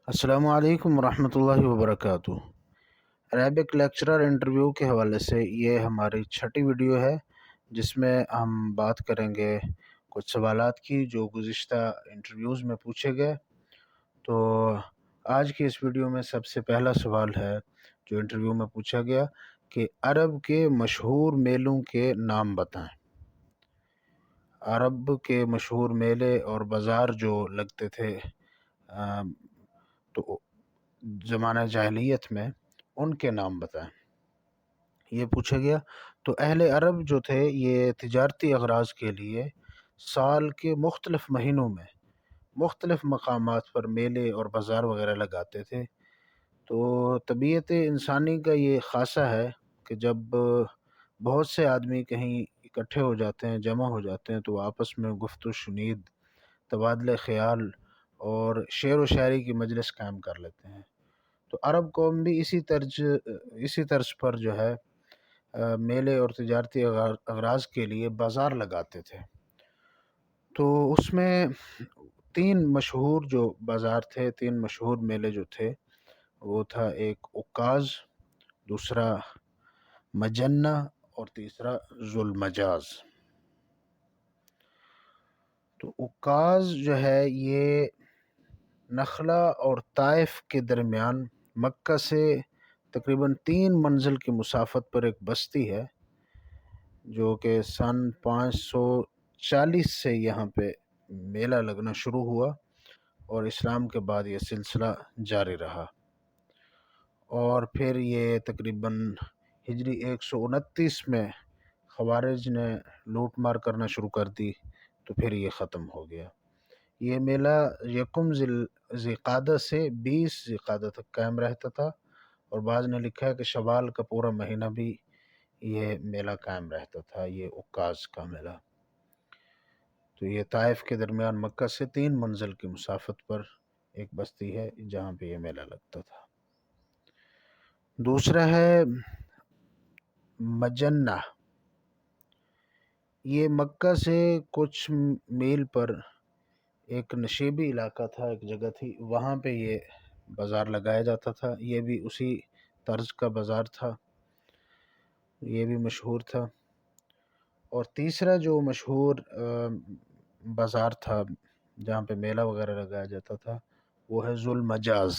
السلام علیکم ورحمۃ اللہ وبرکاتہ۔ عربک لیکچرر انٹرویو کے حوالے سے یہ ہماری چھٹی ویڈیو ہے، جس میں ہم بات کریں گے کچھ سوالات کی جو گزشتہ انٹرویوز میں پوچھے گئے۔ تو آج کی اس ویڈیو میں سب سے پہلا سوال ہے جو انٹرویو میں پوچھا گیا کہ عرب کے مشہور میلوں کے نام بتائیں۔ عرب کے مشہور میلے اور بازار جو لگتے تھے تو زمانہ جاہلیت میں، ان کے نام بتائیں، یہ پوچھا گیا۔ تو اہل عرب جو تھے یہ تجارتی اغراض کے لیے سال کے مختلف مہینوں میں مختلف مقامات پر میلے اور بازار وغیرہ لگاتے تھے۔ تو طبیعت انسانی کا یہ خاصہ ہے کہ جب بہت سے آدمی کہیں اکٹھے ہو جاتے ہیں، جمع ہو جاتے ہیں، تو آپس میں گفت و شنید، تبادلہ خیال اور شعر و شاعری کی مجلس قائم کر لیتے ہیں۔ تو عرب قوم بھی اسی طرز پر جو ہے میلے اور تجارتی اغراض کے لیے بازار لگاتے تھے۔ تو اس میں تین مشہور جو بازار تھے، تین مشہور میلے جو تھے، وہ تھا ایک عکاظ، دوسرا مجنہ اور تیسرا ذوالمجاز۔ تو عکاظ جو ہے یہ نخلا اور طائف کے درمیان مکہ سے تقریباً 3 منزل کی مسافت پر ایک بستی ہے، جو کہ سن 540 سے یہاں پہ میلہ لگنا شروع ہوا اور اسلام کے بعد یہ سلسلہ جاری رہا، اور پھر یہ تقریباً ہجری 129 میں خوارج نے لوٹ مار کرنا شروع کر دی، تو پھر یہ ختم ہو گیا۔ یہ میلہ یکم ذی القعدہ سے 20 ذی القعدہ تک قائم رہتا تھا، اور بعض نے لکھا ہے کہ شوال کا پورا مہینہ بھی یہ میلہ قائم رہتا تھا، یہ عکاظ کا میلہ۔ تو یہ طائف کے درمیان مکہ سے 3 منزل کی مسافت پر ایک بستی ہے جہاں پہ یہ میلہ لگتا تھا۔ دوسرا ہے مجنہ، یہ مکہ سے کچھ میل پر ایک نشیبی علاقہ تھا، ایک جگہ تھی، وہاں پہ یہ بازار لگایا جاتا تھا۔ یہ بھی اسی طرز کا بازار تھا، یہ بھی مشہور تھا۔ اور تیسرا جو مشہور بازار تھا جہاں پہ میلہ وغیرہ لگایا جاتا تھا، وہ ہے ذوالمجاز۔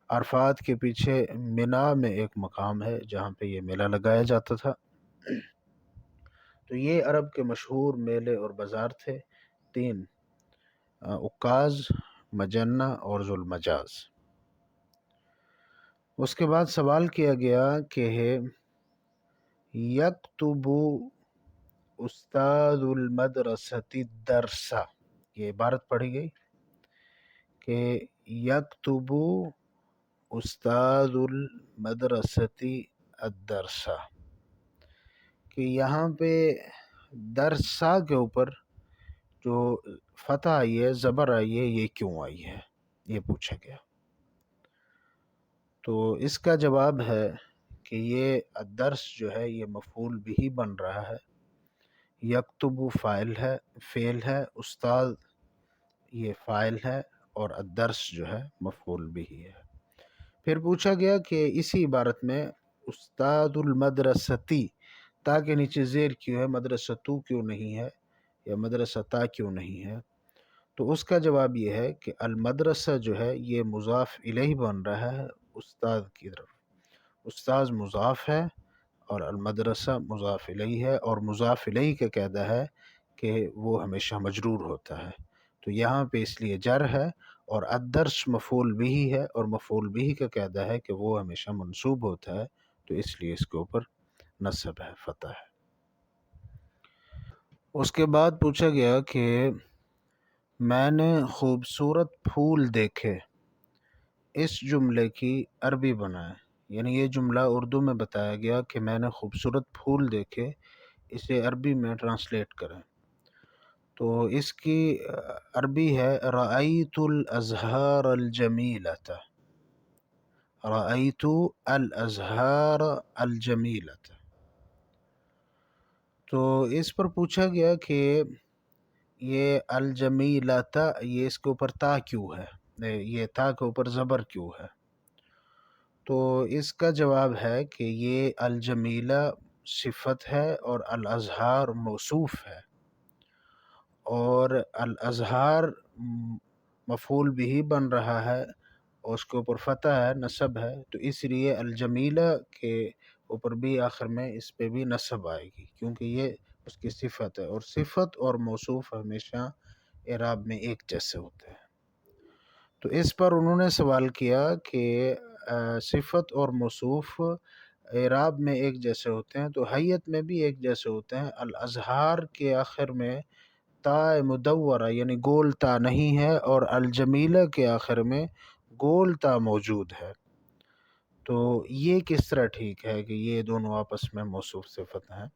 عرفات کے پیچھے منا میں ایک مقام ہے جہاں پہ یہ میلہ لگایا جاتا تھا۔ تو یہ عرب کے مشہور میلے اور بازار تھے، 3: عکاظ، مجنہ اور ذوالمجاز۔ اس کے بعد سوال کیا گیا کہ یکتب استاد المدرسۃ الدرس، یہ عبارت پڑھی گئی کہ یکتب استاد المدرسۃ الدرس، کہ یہاں پہ درسا کے اوپر جو فتح آئی ہے، زبر آئی ہے، یہ کیوں آئی ہے، یہ پوچھا گیا۔ تو اس کا جواب ہے کہ یہ الدرس جو ہے یہ مفعول بھی بن رہا ہے، یکتب فعل ہے، استاد یہ فاعل ہے، اور الدرس جو ہے مفعول بھی ہے۔ پھر پوچھا گیا کہ اسی عبارت میں استاد المدرستی، تا کے نیچے زیر کیوں ہے، مدرستو کیوں نہیں ہے، یا مدرستا کیوں نہیں ہے؟ تو اس کا جواب یہ ہے کہ المدرسہ جو ہے یہ مضاف الیہ بن رہا ہے استاد کی طرف، استاذ مضاف ہے اور المدرسہ مضاف الیہ ہے، اور مضاف الیہ کا قاعدہ ہے کہ وہ ہمیشہ مجرور ہوتا ہے، تو یہاں پہ اس لیے جر ہے، اور الدرس مفعول بھی ہے، اور مفعول بھی کا قاعدہ ہے کہ وہ ہمیشہ منصوب ہوتا ہے، تو اس لیے اس کے اوپر نصب ہے، فتح ہے۔ اس کے بعد پوچھا گیا کہ میں نے خوبصورت پھول دیکھے، اس جملے کی عربی بنائیں، یعنی یہ جملہ اردو میں بتایا گیا کہ میں نے خوبصورت پھول دیکھے، اسے عربی میں ٹرانسلیٹ کریں۔ تو اس کی عربی ہے رأیت الازہار الجمیلۃ، رأیت الازہار الجمیلۃ۔ تو اس پر پوچھا گیا کہ یہ الجمیلۃ، یہ اس کے اوپر تا کیوں ہے، یہ تا کے اوپر زبر کیوں ہے؟ تو اس کا جواب ہے کہ یہ الجمیلہ صفت ہے اور الازہار موصوف ہے، اور الازہار مفعول بھی بن رہا ہے اور اس کے اوپر فتح ہے، نصب ہے، تو اس لیے الجمیلہ کے اوپر بھی آخر میں اس پہ بھی نصب آئے گی، کیونکہ یہ اس کی صفت ہے، اور صفت اور موصوف ہمیشہ اعراب میں ایک جیسے ہوتے ہیں۔ تو اس پر انہوں نے سوال کیا کہ صفت اور موصوف اعراب میں ایک جیسے ہوتے ہیں تو حیت میں بھی ایک جیسے ہوتے ہیں، الازہار کے آخر میں تا مدورہ یعنی گول تا نہیں ہے، اور الجمیلہ کے آخر میں گول تا موجود ہے، تو یہ کس طرح ٹھیک ہے کہ یہ دونوں آپس میں موصوف صفت ہیں؟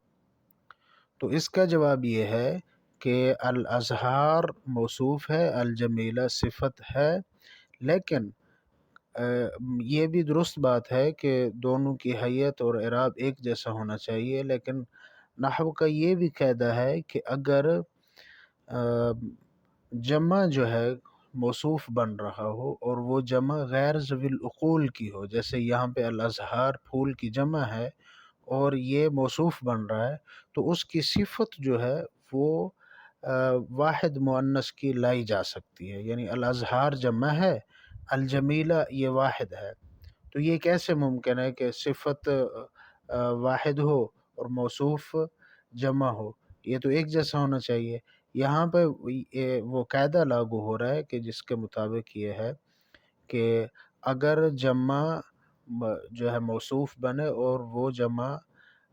تو اس کا جواب یہ ہے کہ الازہار موصوف ہے، الجمیلہ صفت ہے، لیکن یہ بھی درست بات ہے کہ دونوں کی حیت اور اعراب ایک جیسا ہونا چاہیے، لیکن نحو کا یہ بھی قاعدہ ہے کہ اگر جمع جو ہے موصوف بن رہا ہو اور وہ جمع غیر ذوی العقول کی ہو، جیسے یہاں پہ الازہار پھول کی جمع ہے اور یہ موصوف بن رہا ہے، تو اس کی صفت جو ہے وہ واحد مؤنث کی لائی جا سکتی ہے، یعنی الازہار جمع ہے، الجمیلہ یہ واحد ہے، تو یہ کیسے ممکن ہے کہ صفت واحد ہو اور موصوف جمع ہو؟ یہ تو ایک جیسا ہونا چاہیے۔ یہاں پہ وہ قاعدہ لاگو ہو رہا ہے کہ جس کے مطابق یہ ہے کہ اگر جمع جو ہے موصوف بنے اور وہ جمع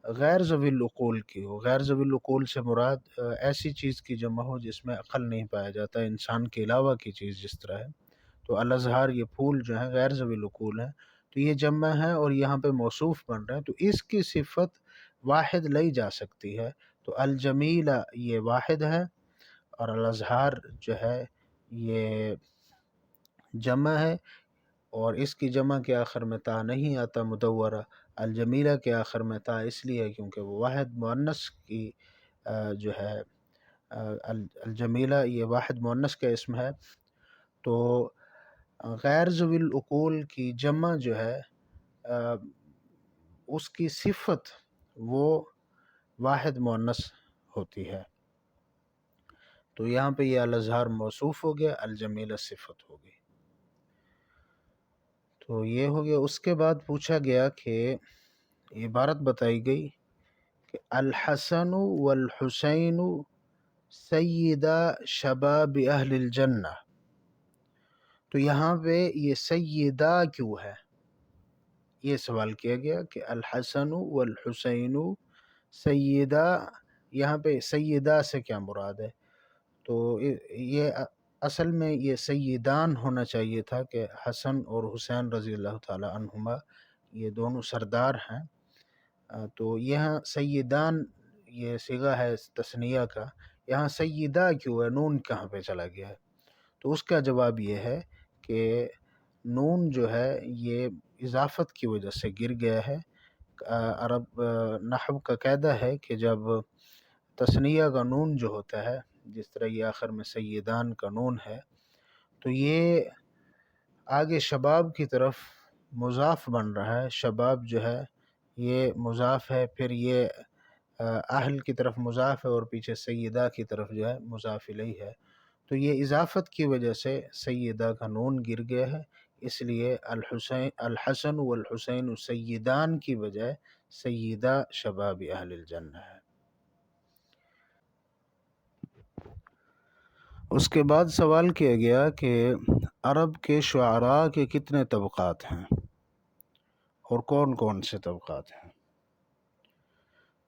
غیر ذوی العقول کی ہو، غیر ذوی العقول سے مراد ایسی چیز کی جمع ہو جس میں عقل نہیں پایا جاتا، انسان کے علاوہ کی چیز جس طرح ہے، تو الازہار یہ پھول جو ہیں غیر ذوی العقول ہیں، تو یہ جمع ہے اور یہاں پہ موصوف بن رہے ہیں، تو اس کی صفت واحد لئی جا سکتی ہے، تو الجمیلہ یہ واحد ہے اور الازہار جو ہے یہ جمع ہے، اور اس کی جمع کے آخر میں تا نہیں آتا مدورہ، الجمیلہ کے آخر میں تا اس لیے ہے کیونکہ وہ واحد مؤنث کی جو ہے الجمیلہ یہ واحد مؤنث کا اسم ہے، تو غیر ذوی العقول کی جمع جو ہے اس کی صفت وہ واحد مؤنث ہوتی ہے، تو یہاں پہ یہ الازہار موصوف ہو گیا، الجمیلہ صفت ہو گئی، تو یہ ہو گیا۔ اس کے بعد پوچھا گیا کہ عبارت بتائی گئی کہ الحسن والحسین سیدہ شباب اہل الجنہ، تو یہاں پہ یہ سیدہ کیوں ہے؟ یہ سوال کیا گیا کہ الحسن والحسین سیدہ، یہاں پہ سیدہ سے کیا مراد ہے؟ تو یہ اصل میں یہ سیدان ہونا چاہیے تھا کہ حسن اور حسین رضی اللہ تعالی عنہما یہ دونوں سردار ہیں، تو یہاں سیدان یہ صیغہ ہے تثنیہ کا، یہاں سیدہ کیوں ہے؟ نون کہاں پہ چلا گیا ہے؟ تو اس کا جواب یہ ہے کہ نون جو ہے یہ اضافت کی وجہ سے گر گیا ہے۔ عرب نحو کا قاعدہ ہے کہ جب تثنیہ کا نون جو ہوتا ہے، جس طرح یہ آخر میں سیدان کا نون ہے، تو یہ آگے شباب کی طرف مضاف بن رہا ہے، شباب جو ہے یہ مضاف ہے، پھر یہ اہل کی طرف مضاف ہے اور پیچھے سیدہ کی طرف جو ہے مضاف الیہ ہے، تو یہ اضافت کی وجہ سے سیدہ کا نون گر گیا ہے، اس لیے الحسن والحسین سیدان کی بجائے سیدہ شباب اہل الجنہ ہے۔ اس کے بعد سوال کیا گیا کہ عرب کے شعراء کے کتنے طبقات ہیں اور کون کون سے طبقات ہیں؟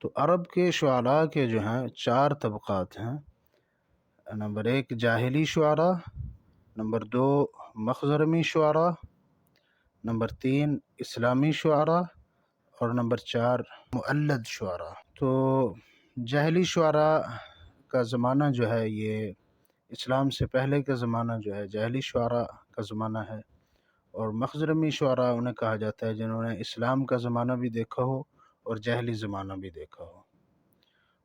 تو عرب کے شعراء کے جو ہیں 4 طبقات ہیں۔ نمبر 1 جاہلی شعراء، نمبر 2 مخزرمی شعراء، نمبر 3 اسلامی شعراء، اور نمبر 4 مؤلد شعراء۔ تو جاہلی شعراء کا زمانہ جو ہے یہ اسلام سے پہلے کا زمانہ جو ہے جاہلی شعراء کا زمانہ ہے، اور مخزرمی شعراء انہیں کہا جاتا ہے جنہوں نے اسلام کا زمانہ بھی دیکھا ہو اور جاہلی زمانہ بھی دیکھا ہو۔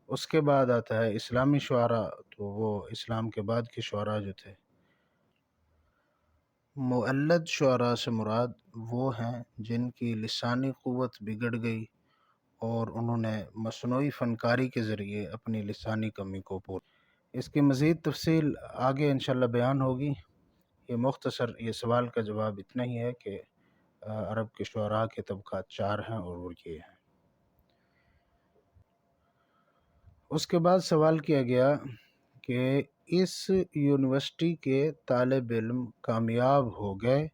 اس کے بعد آتا ہے اسلامی شعراء، تو وہ اسلام کے بعد کے شعراء جو تھے۔ مؤلد شعراء سے مراد وہ ہیں جن کی لسانی قوت بگڑ گئی اور انہوں نے مصنوعی فنکاری کے ذریعے اپنی لسانی کمی کو پورا۔ اس کی مزید تفصیل آگے انشاءاللہ بیان ہوگی۔ یہ مختصر یہ سوال کا جواب اتنا ہی ہے کہ عرب کے شعراء کے طبقات 4 ہیں اور وہ یہ ہیں۔ اس کے بعد سوال کیا گیا کہ اس یونیورسٹی کے طالب علم کامیاب ہو گئے،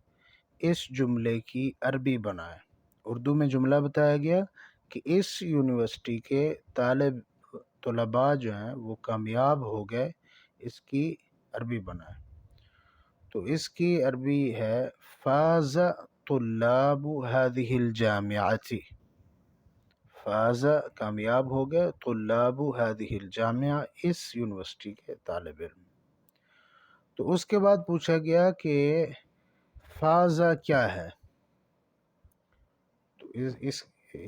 اس جملے کی عربی بنائیں۔ اردو میں جملہ بتایا گیا کہ اس یونیورسٹی کے طلباء جو ہیں وہ کامیاب ہو گئے، اس کی عربی بنائیں۔ تو اس کی عربی ہے فاز طلاب هذه الجامعة، فاز کامیاب ہو گئے، طلاب هذه الجامعة اس یونیورسٹی کے طالب علم۔ تو اس کے بعد پوچھا گیا کہ فاز کیا ہے، تو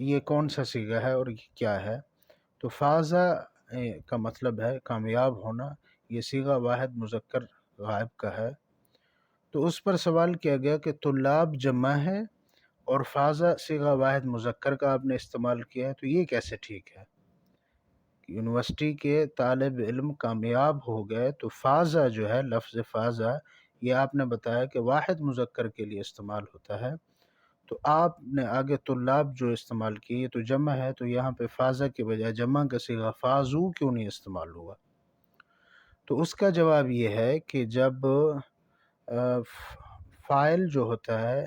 یہ کون سا صیغہ ہے اور یہ کیا ہے؟ تو فاز کا مطلب ہے کامیاب ہونا، یہ صیغہ واحد مذکر غائب کا ہے۔ تو اس پر سوال کیا گیا کہ طلاب جمع ہے اور فاز صیغہ واحد مذکر کا آپ نے استعمال کیا ہے، تو یہ کیسے ٹھیک ہے؟ یونیورسٹی کے طالب علم کامیاب ہو گئے، تو فازہ جو ہے، لفظ فازہ یہ آپ نے بتایا کہ واحد مذکر کے لیے استعمال ہوتا ہے، تو آپ نے آگے طلاب جو استعمال کی، یہ تو جمع ہے، تو یہاں پہ فازہ کے بجائے جمع کا صیغہ فازو کیوں نہیں استعمال ہوا؟ تو اس کا جواب یہ ہے کہ جب فاعل جو ہوتا ہے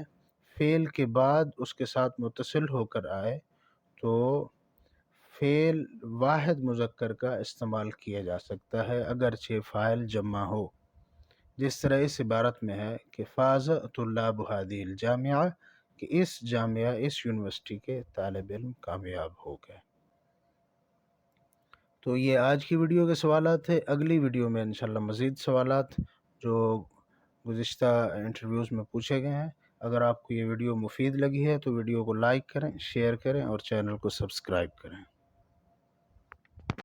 فعل کے بعد اس کے ساتھ متصل ہو کر آئے تو فعل واحد مذکر کا استعمال کیا جا سکتا ہے اگرچہ فاعل جمع ہو، جس طرح اس عبارت میں ہے کہ فاز طلاب هذه الجامعہ، کہ اس جامعہ، اس یونیورسٹی کے طالب علم کامیاب ہو گئے۔ تو یہ آج کی ویڈیو کے سوالات تھے۔ اگلی ویڈیو میں انشاءاللہ مزید سوالات جو گزشتہ انٹرویوز میں پوچھے گئے ہیں۔ اگر آپ کو یہ ویڈیو مفید لگی ہے تو ویڈیو کو لائک کریں، شیئر کریں اور چینل کو سبسکرائب کریں۔